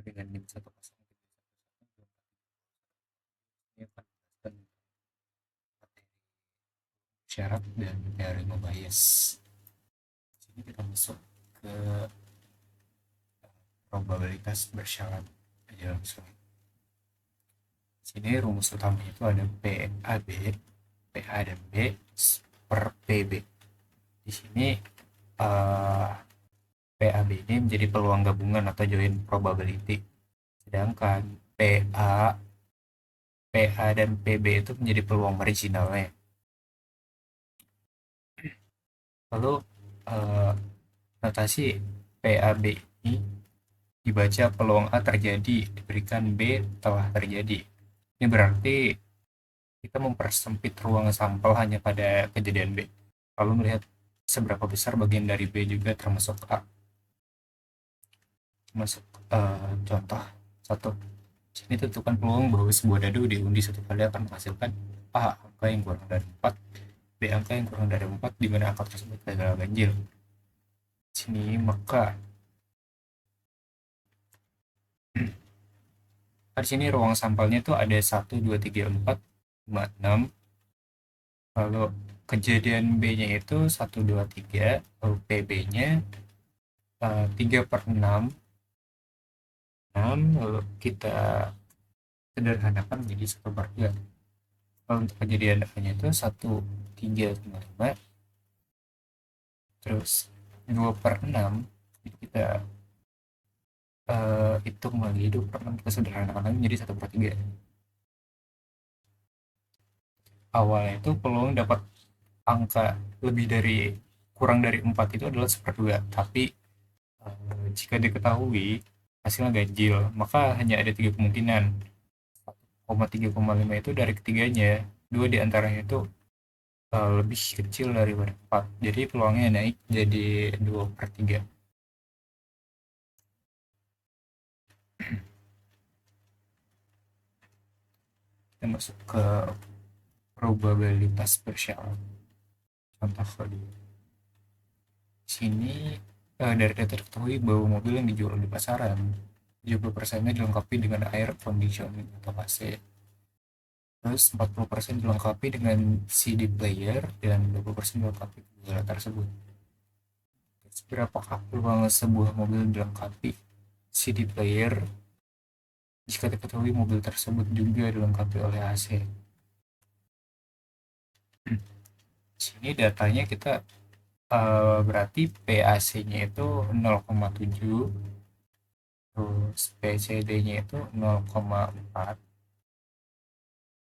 dengan NIM 10311 ini akan menjelaskan materi syarat dan teorema bias. Sini kita masuk ke probabilitas bersyarat dalam slide. Sini rumus utamanya itu ada PAB, PA dan B per PB. Di sini PAB ini menjadi peluang gabungan atau joint probability. Sedangkan PA dan PB itu menjadi peluang marginalnya. Lalu notasi PAB ini dibaca peluang A terjadi diberikan B telah terjadi. Ini berarti kita mempersempit ruang sampel hanya pada kejadian B. Lalu melihat seberapa besar bagian dari B juga termasuk A. Masuk contoh satu. Sini tentukan peluang bahwa sebuah dadu diundi satu kali akan menghasilkan A angka yang kurang dari 4, B angka yang kurang dari 4, di mana angka tersebut adalah ganjil. Sini maka di sini ruang sampelnya itu ada 1, 2, 3, 4, 5, 6. Lalu kejadian B-nya itu 1, 2, 3. Lalu PB-nya 3 per 6. Lalu kita sederhanakan menjadi 1 per 2. Kalau untuk kejadian A-nya itu 1, 3,5. Terus 2 per 6. Jadi kita hitung lagi 2 per 6, kita sederhanakan lagi menjadi 1 per 3. Awalnya itu peluang dapat angka lebih dari kurang dari 4 itu adalah 1/2, tapi jika diketahui hasilnya ganjil, maka hanya ada 3 kemungkinan. 1,3,5 itu dari ketiganya, 2 diantaranya itu lebih kecil daripada 4, jadi peluangnya naik jadi 2 per 3. Kita masuk ke probabilitas bersyarat. Contoh tadi sini dari data diketahui bahwa mobil yang dijual di pasaran 70%-nya dilengkapi dengan air conditioning atau AC. Terus 40% dilengkapi dengan CD player dan 20% dilengkapi dengan tersebut. Berapakah peluang sebuah mobil dilengkapi CD player jika diketahui mobil tersebut juga dilengkapi oleh AC? Sini datanya kita berarti PAC-nya itu 0,7, terus PCD-nya itu 0,4,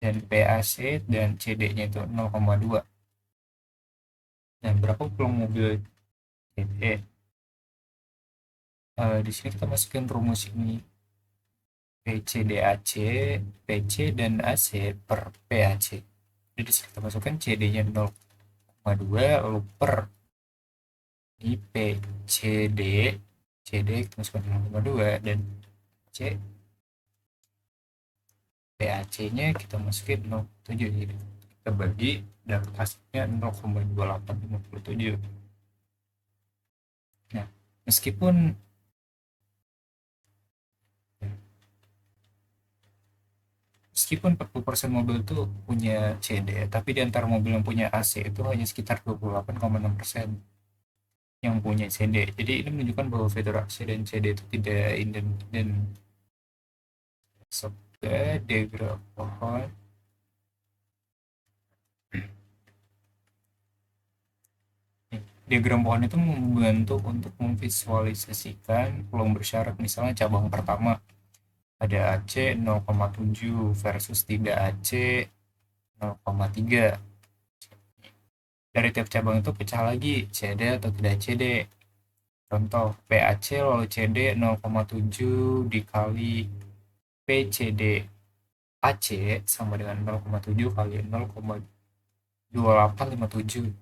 dan PAC dan CD-nya itu 0,2. Dan berapa peluang mobil CD? Di sini kita masukin rumus ini PCDAC, PC dan AC per PAC. Jadi kita masukkan CD-nya 0,2 lalu per di PCD, CD kita masukkan 0,2 dan C PAC-nya kita masukin 0,7, jadi kita bagi dapat hasilnya 0,2857. Nah, meskipun meskipun 40% mobil itu punya CD, tapi di antara mobil yang punya AC itu hanya sekitar 28,6% yang punya CD. Jadi ini menunjukkan bahwa fitur AC dan CD itu tidak independen. Masuk ke diagram pohon. Diagram pohon itu membantu untuk memvisualisasikan peluang bersyarat. Misalnya cabang pertama ada AC 0,7 versus tidak AC 0,3. Dari tiap cabang itu pecah lagi CD atau tidak CD. Contoh PAC lalu CD 0,7 dikali PCD AC sama dengan 0,7 kali 0,2857.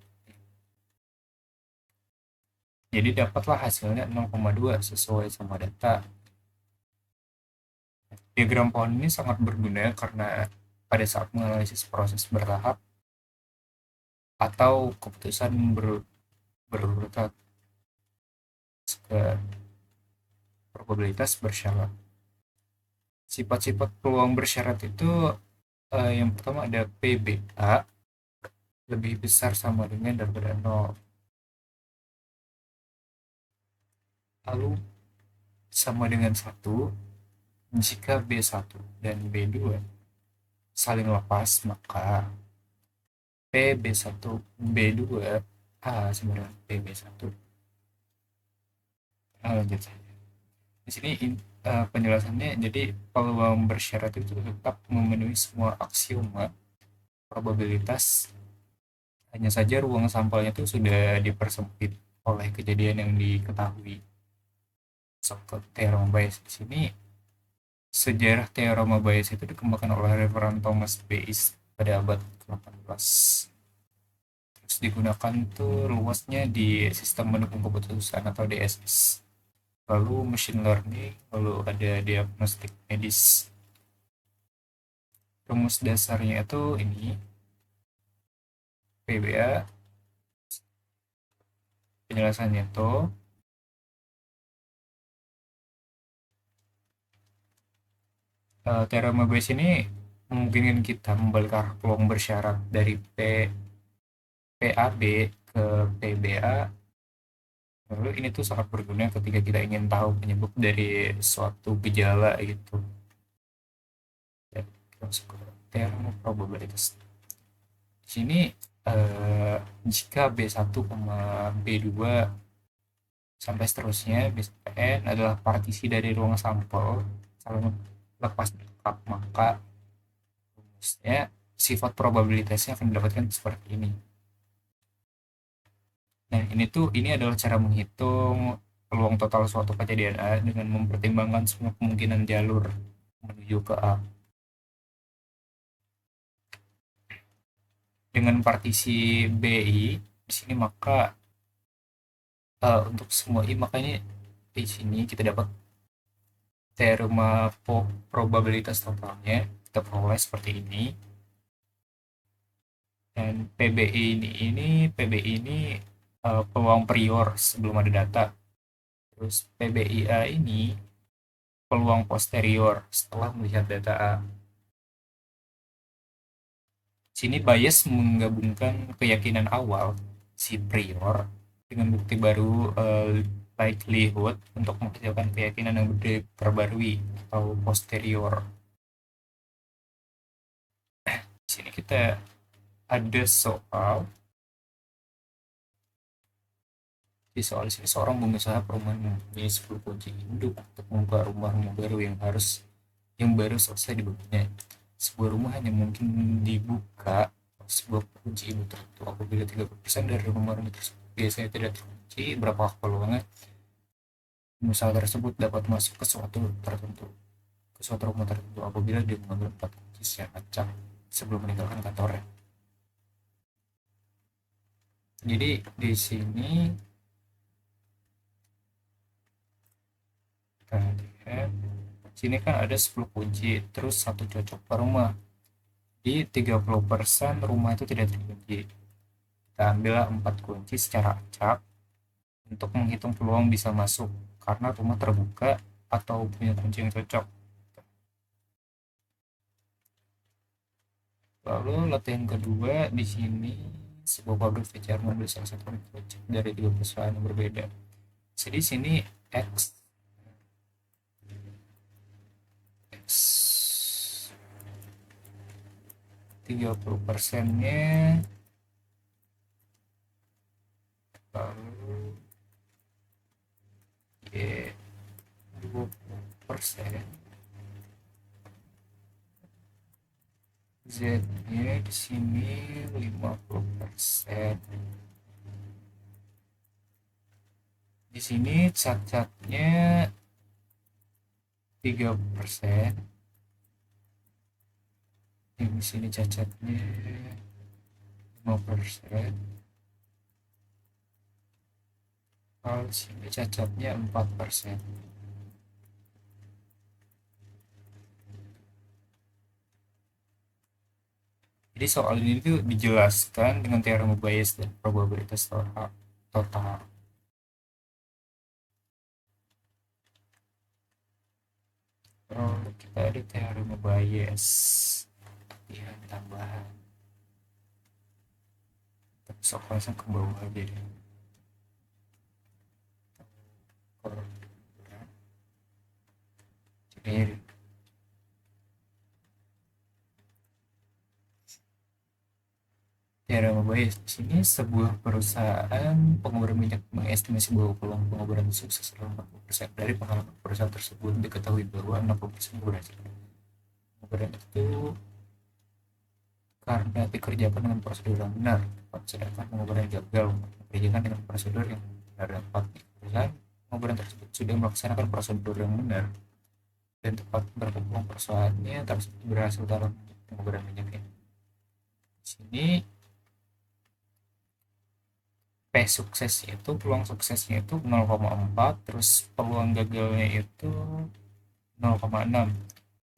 Jadi dapatlah hasilnya 0,2 sesuai sama data. Diagram pohon ini sangat berguna karena pada saat menganalisis proses bertahap atau keputusan berurutan ke probabilitas bersyarat. Sifat-sifat peluang bersyarat itu yang pertama ada PBA lebih besar sama dengan daripada nol. Lalu sama dengan satu jika B1 dan B2 saling lepas, maka PB1 B2 A sama dengan PB1. Lanjut saja. Di sini penjelasannya, jadi peluang bersyarat itu tetap memenuhi semua aksioma probabilitas, hanya saja ruang sampelnya itu sudah dipersempit oleh kejadian yang diketahui. So, teorema Bayes di sini, sejarah teorema Bayes itu dikembangkan oleh Reverend Thomas Bayes pada abad ke-18. Terus digunakan tuh luasnya di sistem mendukung keputusan atau DSS. Lalu machine learning, lalu ada diagnostik medis. Rumus dasarnya itu ini PBA, penjelasannya itu teorema Bayes ini memungkinkan kita membalik arah peluang bersyarat dari PAB ke PBA. Lalu ini tuh sangat berguna ketika kita ingin tahu penyebab dari suatu gejala gitu. Ya, kita masuk ke teorema probabilitas. Di sini jika B1, B2 sampai seterusnya BSPN adalah partisi dari ruang sampel saling lepas dekat, maka rumusnya sifat probabilitasnya akan mendapatkan seperti ini. Nah, ini adalah cara menghitung peluang total suatu kejadian A dengan mempertimbangkan semua kemungkinan jalur menuju ke A. Dengan partisi BI di sini, maka untuk semua I, makanya di sini kita dapat teorema probabilitas totalnya kita peroleh seperti ini. Dan PBI ini peluang prior sebelum ada data. Terus PBIA ini peluang posterior setelah melihat data A. Sini bias menggabungkan keyakinan awal si prior dengan bukti baru likelihood untuk menghasilkan keyakinan yang terbarui atau posterior. Di sini kita ada soal. Di soal sini, seorang pengusaha perumahan mempunyai 10 kunci induk untuk membuka rumah-rumah baru yang baru selesai dibangunnya. Sebuah rumah hanya mungkin dibuka sebuah kunci induk tertentu apabila 30% dari rumah-rumah tersebut biasanya tidak terkunci. Berapa peluangnya pengusaha tersebut dapat masuk ke suatu rumah tertentu apabila dia mengambil 4 kunci secara acak sebelum meninggalkan kantornya. Jadi di sini kita lihat, sini kan ada 10 kunci, terus satu cocok per rumah. Di 30% rumah itu tidak terkunci. Kita ambil 4 kunci secara acak untuk menghitung peluang bisa masuk karena rumah terbuka atau punya kunci yang cocok. Lalu latihan kedua di sini, sebuah pabrik VCR membeli salah satu project dari 2 perusahaan yang berbeda. Jadi sini X 30%-nya, lalu Y 20%, Z-nya di sini 50%. Di sini cat-catnya 3%. Yang di sini cacatnya 5%. Kalau di sini cacatnya 4%. Jadi soal ini tuh dijelaskan dengan teorema Bayes dan probabilitas total. kita ada teorema Bayes, latihan tambahan. Sok langsung ke bawah aja deh. Jadi teorema Bayes di sini sebuah perusahaan pengubur minyak mengestimasi bahwa peluang penguburan sukses adalah 40% dari pengalaman perusahaan tersebut diketahui bahwa 60% berhasil. Penguburan itu karena dikerjakan dengan prosedur yang benar, sedangkan penguburan yang gagal dikerjakan dengan prosedur yang tidak dapat. Perusahaan penguburan tersebut sudah melaksanakan prosedur yang benar dan tepat berkembang perusahaannya tersebut berhasil dalam penguburan minyaknya. Di sini P suksesnya itu peluang suksesnya itu 0,4, terus peluang gagalnya itu 0,6.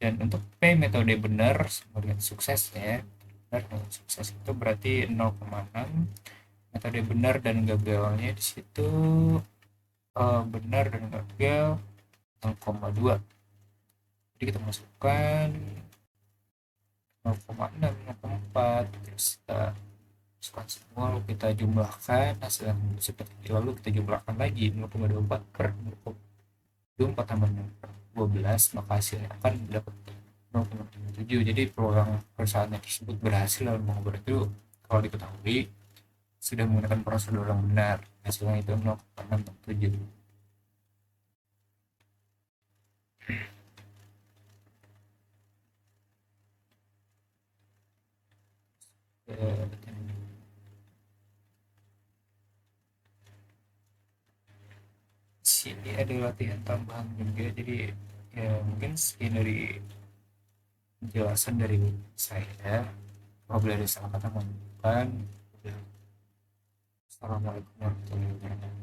Dan untuk P metode benar kemudian suksesnya benar dan sukses itu berarti 0,6, metode benar dan gagalnya di situ benar dan gagal 0,2. Jadi kita masukkan 0,6, 0,4, terus kita masukkan semua lalu kita jumlahkan hasil yang seperti lalu kita jumlahkan lagi 0,24 per 0,24 tambah 12, maka hasilnya akan dapat 0,7. Jadi peluang perusahaan tersebut berhasil dalam mengubah itu kalau diketahui sudah menggunakan prosedur yang benar, hasilnya itu 0,67. Sini ada latihan tambahan juga, jadi ya mungkin sekian dari penjelasan dari saya. Apabila ada salah kata mohon maaf. Assalamualaikum warahmatullahi wabarakatuh.